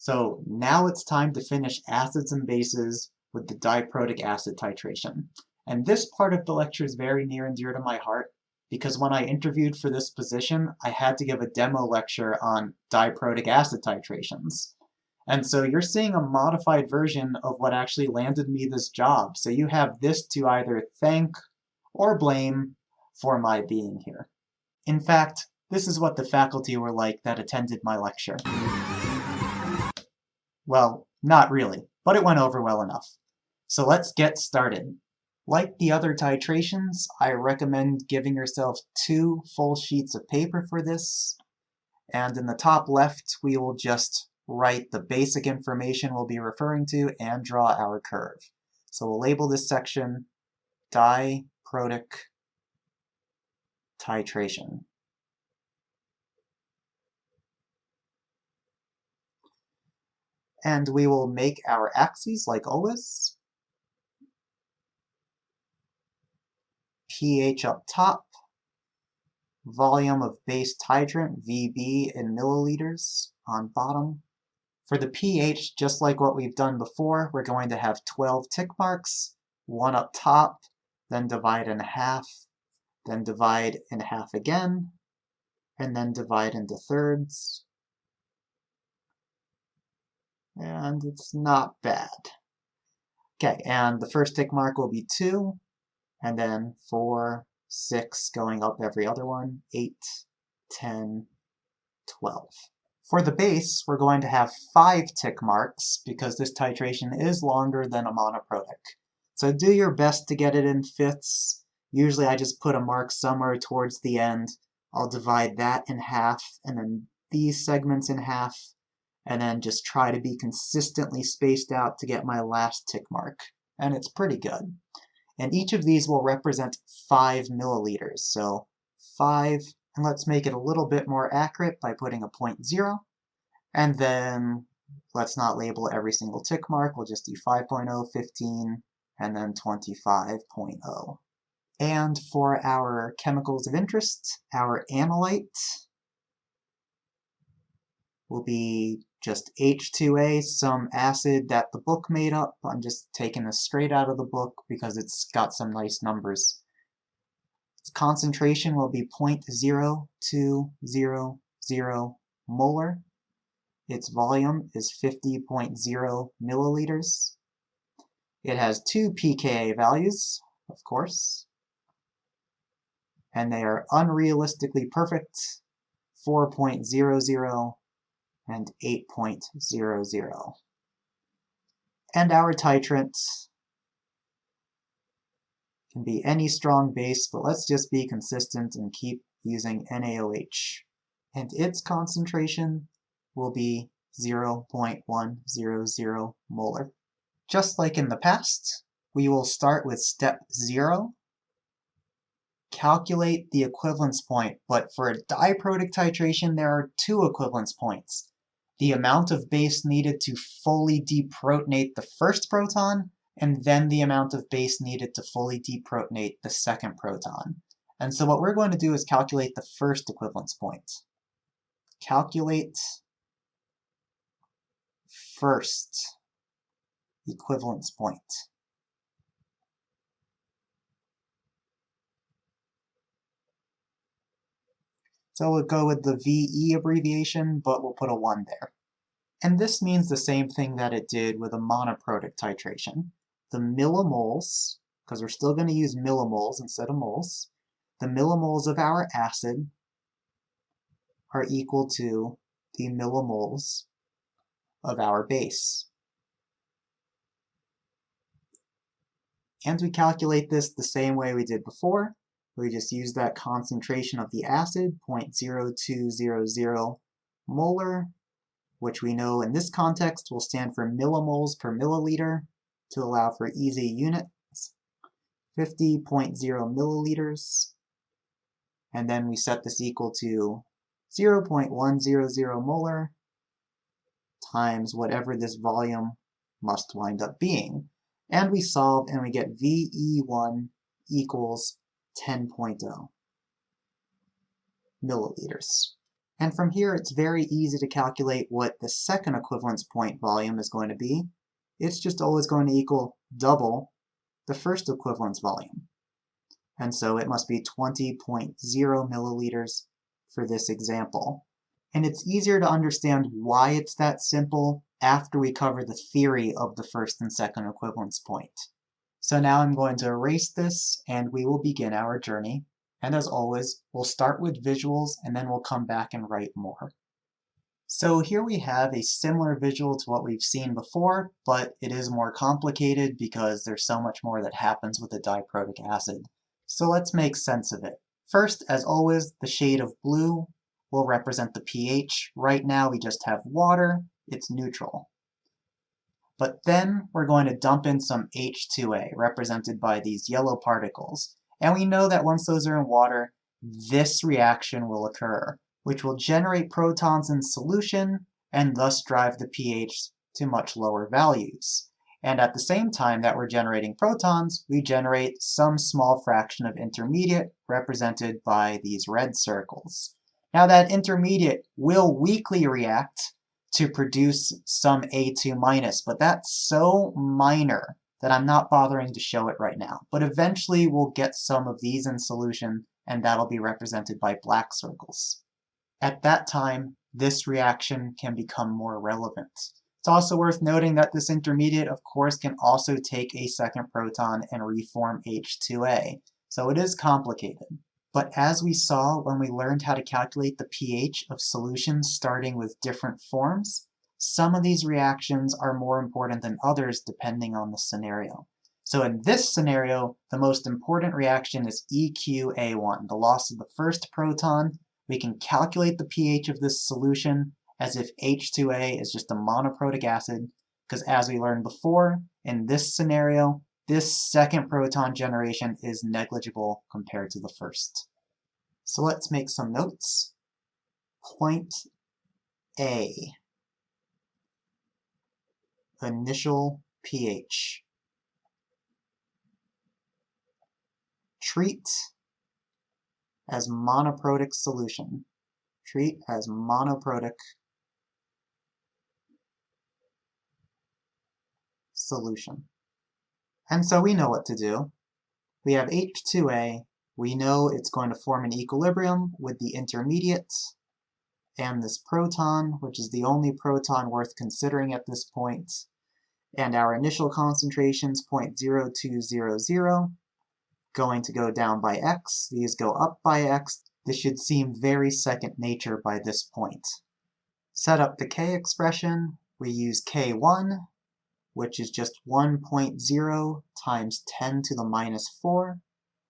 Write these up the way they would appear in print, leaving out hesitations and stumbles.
So now it's time to finish acids and bases with the diprotic acid titration. And this part of the lecture is very near and dear to my heart because when I interviewed for this position, I had to give a demo lecture on diprotic acid titrations. And so you're seeing a modified version of what actually landed me this job. So you have this to either thank or blame for my being here. In fact, this is what the faculty were like that attended my lecture. Well, not really, but it went over well enough. So let's get started. Like the other titrations, I recommend giving yourself 2 full sheets of paper for this. And in the top left, we will just write the basic information we'll be referring to and draw our curve. So we'll label this section diprotic titration. And we will make our axes like always. pH up top, volume of base titrant, VB in milliliters on bottom. For the pH, just like what we've done before, we're going to have 12 tick marks, 1 up top, then divide in half, then divide in half again, and then divide into thirds. And it's not bad. Okay, and the first tick mark will be 2, and then 4, 6, going up every other one, 8, 10, 12. For the base, we're going to have 5 tick marks because this titration is longer than a monoprotic. So do your best to get it in fifths. Usually I just put a mark somewhere towards the end. I'll divide that in half, and then these segments in half, and then just try to be consistently spaced out to get my last tick mark. And it's pretty good. And each of these will represent 5 milliliters. So 5, and let's make it a little bit more accurate by putting a 0.0. And then let's not label every single tick mark. We'll just do 5.0, 15, and then 25.0. And for our chemicals of interest, our analyte will be just H2A, some acid that the book made up. I'm just taking this straight out of the book because it's got some nice numbers. Its concentration will be 0.0200 molar. Its volume is 50.0 milliliters. It has 2 pKa values, of course, and they are unrealistically perfect, 4.00 and 8.00. And our titrant can be any strong base, but let's just be consistent and keep using NaOH. And its concentration will be 0.100 molar. Just like in the past, we will start with step 0, calculate the equivalence point, but for a diprotic titration there are 2 equivalence points. The amount of base needed to fully deprotonate the first proton, and then the amount of base needed to fully deprotonate the second proton. And so what we're going to do is calculate the first equivalence point. Calculate first equivalence point. So we'll go with the VE abbreviation, but we'll put a 1 there. And this means the same thing that it did with a monoprotic titration. The millimoles, because we're still going to use millimoles instead of moles, the millimoles of our acid are equal to the millimoles of our base. And we calculate this the same way we did before. We just use that concentration of the acid, 0.0200 molar, which we know in this context will stand for millimoles per milliliter to allow for easy units, 50.0 milliliters. And then we set this equal to 0.100 molar times whatever this volume must wind up being. And we solve and we get VE1 equals 10.0 milliliters. And from here, it's very easy to calculate what the second equivalence point volume is going to be. It's just always going to equal double the first equivalence volume. And so it must be 20.0 milliliters for this example. And it's easier to understand why it's that simple after we cover the theory of the first and second equivalence point. So now I'm going to erase this and we will begin our journey. And as always, we'll start with visuals and then we'll come back and write more. So here we have a similar visual to what we've seen before, but it is more complicated because there's so much more that happens with a diprotic acid. So let's make sense of it. First, as always, the shade of blue will represent the pH. Right now we just have water, it's neutral. But then we're going to dump in some H2A, represented by these yellow particles. And we know that once those are in water, this reaction will occur, which will generate protons in solution and thus drive the pH to much lower values. And at the same time that we're generating protons, we generate some small fraction of intermediate, represented by these red circles. Now that intermediate will weakly react to produce some A2-, but that's so minor that I'm not bothering to show it right now. But eventually we'll get some of these in solution, and that'll be represented by black circles. At that time, this reaction can become more relevant. It's also worth noting that this intermediate, of course, can also take a second proton and reform H2A, so it is complicated. But as we saw when we learned how to calculate the pH of solutions starting with different forms, some of these reactions are more important than others depending on the scenario. So in this scenario, the most important reaction is EQA1, the loss of the first proton. We can calculate the pH of this solution as if H2A is just a monoprotic acid, because as we learned before, in this scenario, this second proton generation is negligible compared to the first. So let's make some notes. Point A, initial pH. Treat as monoprotic solution. Treat as monoprotic solution. And so we know what to do. We have H2A. We know it's going to form an equilibrium with the intermediate and this proton, which is the only proton worth considering at this point. And our initial concentrations, 0.0200, going to go down by x. These go up by x. This should seem very second nature by this point. Set up the K expression. We use K1, which is just 1.0 times 10 to the minus 4,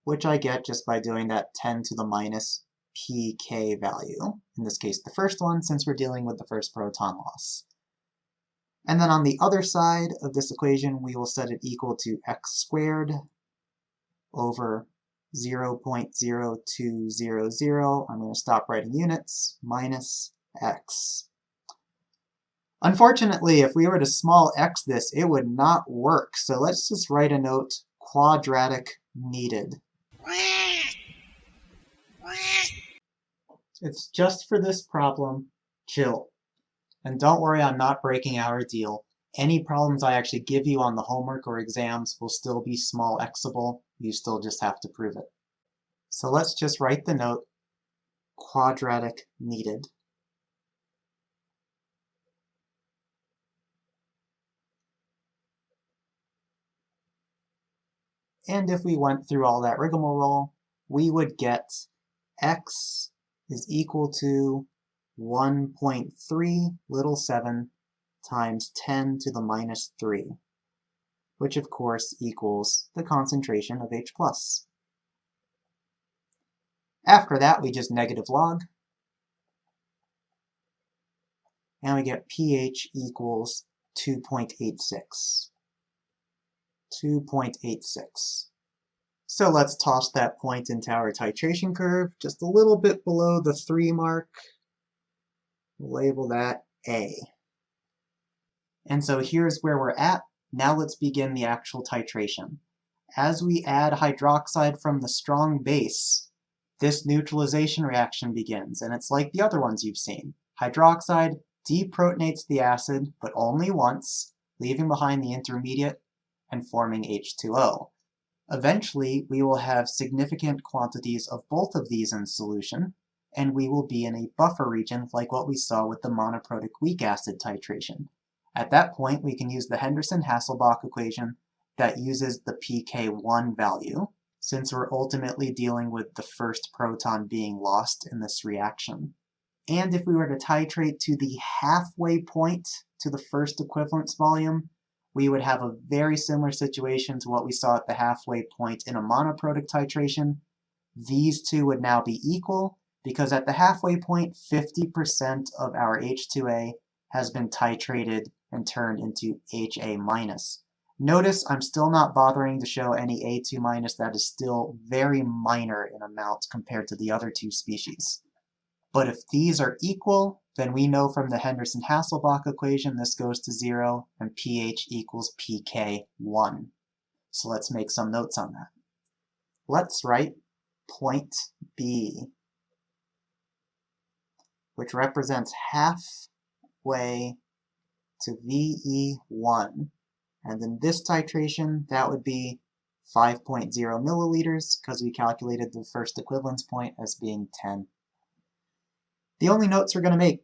which I get just by doing that 10 to the minus pK value. In this case, the first one, since we're dealing with the first proton loss. And then on the other side of this equation, we will set it equal to x squared over 0.0200, I'm going to stop writing units, minus x. Unfortunately, if we were to small x this, it would not work. So let's just write a note, quadratic needed. It's just for this problem, chill. And don't worry, I'm not breaking our deal. Any problems I actually give you on the homework or exams will still be small xable. You still just have to prove it. So let's just write the note, quadratic needed. And if we went through all that rigmarole, we would get x is equal to 1.3 little 7 times 10 to the minus 3, which of course equals the concentration of H+. After that, we just negative log, and we get pH equals 2.86. 2.86. So let's toss that point into our titration curve, just a little bit below the 3 mark. We'll label that A. And so here's where we're at. Now let's begin the actual titration. As we add hydroxide from the strong base, this neutralization reaction begins, and it's like the other ones you've seen. Hydroxide deprotonates the acid, but only once, leaving behind the intermediate and forming H2O. Eventually, we will have significant quantities of both of these in solution, and we will be in a buffer region like what we saw with the monoprotic weak acid titration. At that point, we can use the Henderson-Hasselbalch equation that uses the pK1 value, since we're ultimately dealing with the first proton being lost in this reaction. And if we were to titrate to the halfway point to the first equivalence volume, we would have a very similar situation to what we saw at the halfway point in a monoprotic titration. These two would now be equal, because at the halfway point, 50% of our H2A has been titrated and turned into HA-. Notice I'm still not bothering to show any A2-, that is still very minor in amount compared to the other two species. But if these are equal, then we know from the Henderson-Hasselbalch equation this goes to 0 and pH equals pK1. So let's make some notes on that. Let's write point B, which represents halfway to VE1. And in this titration, that would be 5.0 milliliters, because we calculated the first equivalence point as being 10. The only notes we're going to make: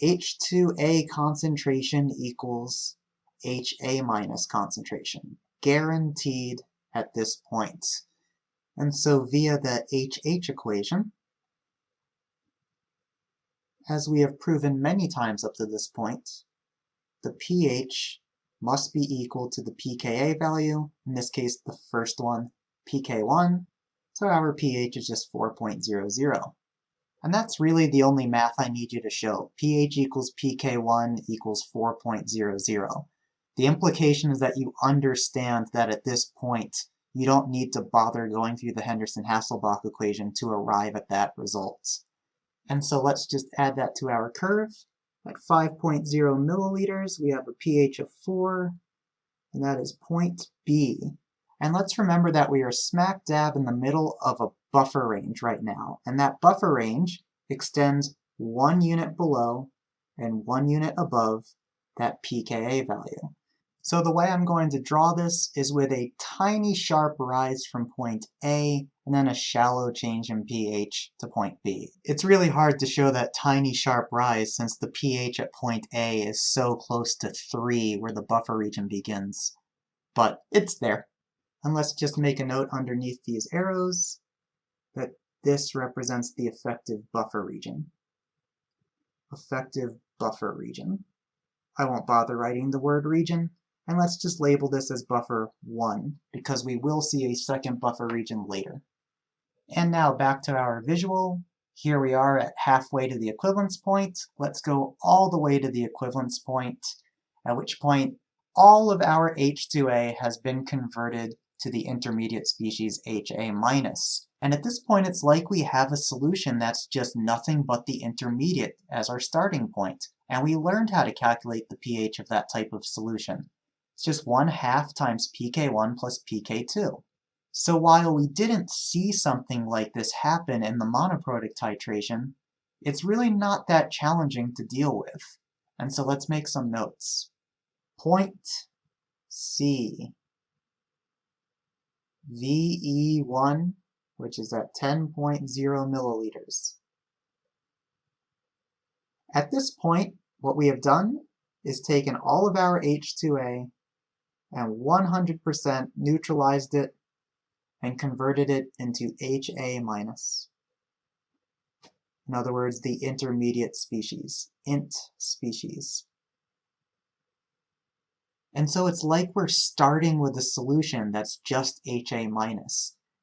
H2A concentration equals HA- concentration, guaranteed at this point. And so via the HH equation, as we have proven many times up to this point, the pH must be equal to the pKa value, in this case the first one, pK1, so our pH is just 4.00. And that's really the only math I need you to show. pH equals pK1 equals 4.00. The implication is that you understand that at this point you don't need to bother going through the Henderson-Hasselbalch equation to arrive at that result. And so let's just add that to our curve. At 5.0 milliliters, we have a pH of 4, and that is point B. And let's remember that we are smack dab in the middle of a buffer range right now, and that buffer range extends 1 unit below and 1 unit above that pKa value. So the way I'm going to draw this is with a tiny sharp rise from point A and then a shallow change in pH to point B. It's really hard to show that tiny sharp rise since the pH at point A is so close to 3 where the buffer region begins, but it's there. And let's just make a note underneath these arrows that this represents the effective buffer region. Effective buffer region. I won't bother writing the word region, and let's just label this as buffer 1, because we will see a second buffer region later. And now back to our visual. Here we are at halfway to the equivalence point. Let's go all the way to the equivalence point, at which point all of our H2A has been converted to the intermediate species HA-. And at this point it's like we have a solution that's just nothing but the intermediate as our starting point. And we learned how to calculate the pH of that type of solution. It's just 1/2 times pK1 plus pK2. So while we didn't see something like this happen in the monoprotic titration, it's really not that challenging to deal with. And so let's make some notes. Point C. VE1, which is at 10.0 milliliters. At this point, what we have done is taken all of our H2A and 100% neutralized it and converted it into HA-. In other words, the intermediate species, int species. And so it's like we're starting with a solution that's just HA-.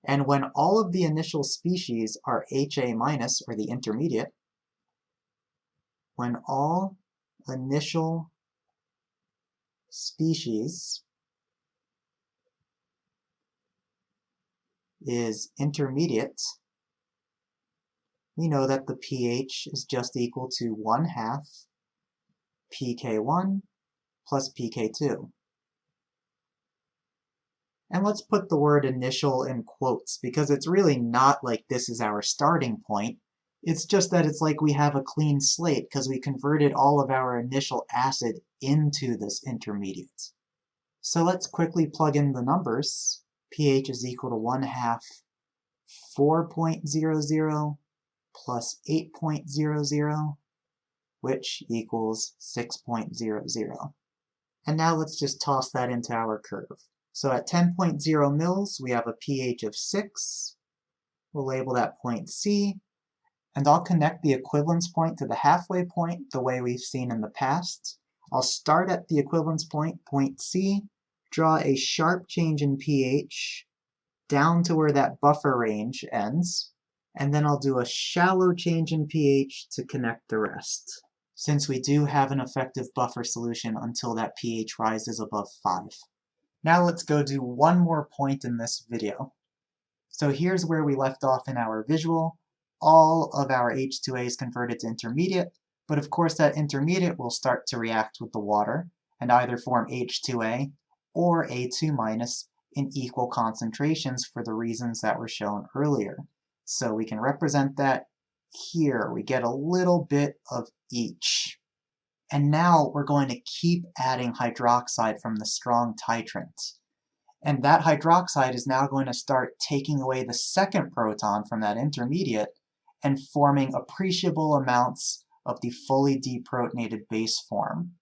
And when all of the initial species are HA-, or the intermediate, when all initial species is intermediate, we know that the pH is just equal to 1/2 pK1 plus pK2. And let's put the word initial in quotes, because it's really not like this is our starting point. It's just that it's like we have a clean slate because we converted all of our initial acid into this intermediate. So let's quickly plug in the numbers. pH is equal to 1/2 4.00 plus 8.00, which equals 6.00. And now let's just toss that into our curve. So at 10.0 mils, we have a pH of 6. We'll label that point C, and I'll connect the equivalence point to the halfway point the way we've seen in the past. I'll start at the equivalence point, point C, draw a sharp change in pH down to where that buffer range ends, and then I'll do a shallow change in pH to connect the rest, since we do have an effective buffer solution until that pH rises above 5. Now let's go do one more point in this video. So here's where we left off in our visual. All of our H2A is converted to intermediate, but of course that intermediate will start to react with the water and either form H2A or A2- in equal concentrations for the reasons that were shown earlier. So we can represent that here. We get a little bit of each. And now we're going to keep adding hydroxide from the strong titrant. And that hydroxide is now going to start taking away the second proton from that intermediate and forming appreciable amounts of the fully deprotonated base form.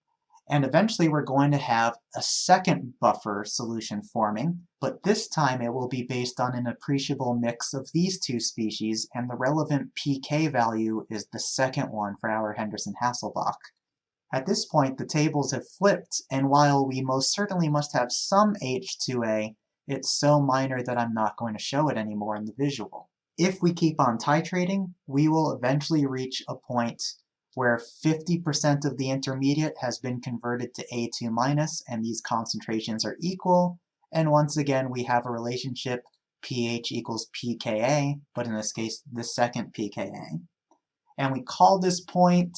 And eventually we're going to have a second buffer solution forming, but this time it will be based on an appreciable mix of these two species, and the relevant pK value is the second one for our Henderson-Hasselbalch. At this point, the tables have flipped, and while we most certainly must have some H2A, it's so minor that I'm not going to show it anymore in the visual. If we keep on titrating, we will eventually reach a point where 50% of the intermediate has been converted to A2- and these concentrations are equal, and once again we have a relationship pH equals pKa, but in this case the second pKa. And we call this point,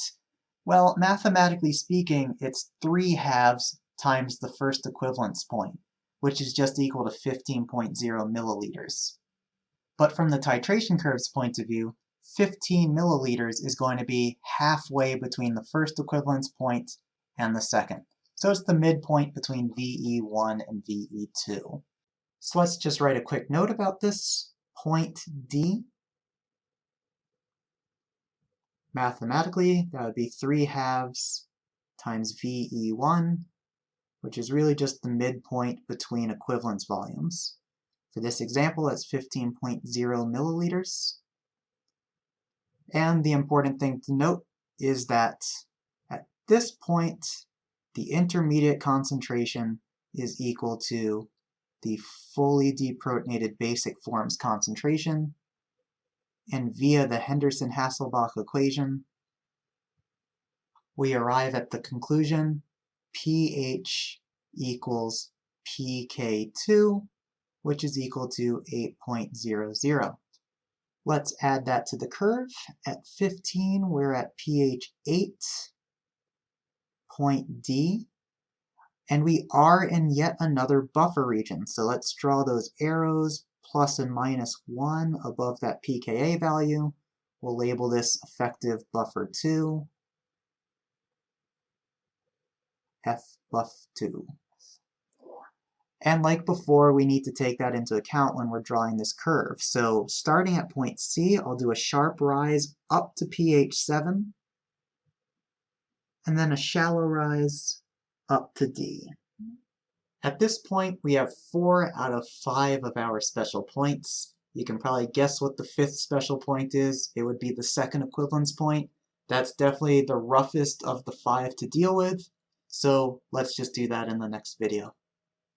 well, mathematically speaking, it's 3/2 times the first equivalence point, which is just equal to 15.0 milliliters. But from the titration curve's point of view, 15 milliliters is going to be halfway between the first equivalence point and the second. So it's the midpoint between VE1 and VE2. So let's just write a quick note about this. Point D, mathematically, that would be 3/2 times VE1, which is really just the midpoint between equivalence volumes. For this example, that's 15.0 milliliters. And the important thing to note is that at this point, the intermediate concentration is equal to the fully deprotonated basic forms concentration, and via the Henderson-Hasselbalch equation, we arrive at the conclusion pH equals pK2, which is equal to 8.00. Let's add that to the curve. At 15, we're at pH 8, point D, and we are in yet another buffer region. So let's draw those arrows, plus and minus 1 above that pKa value. We'll label this effective buffer 2, FBuff2. And like before, we need to take that into account when we're drawing this curve. So starting at point C, I'll do a sharp rise up to pH 7, and then a shallow rise up to D. At this point, we have 4 out of 5 of our special points. You can probably guess what the 5th special point is. It would be the second equivalence point. That's definitely the roughest of the 5 to deal with. So let's just do that in the next video.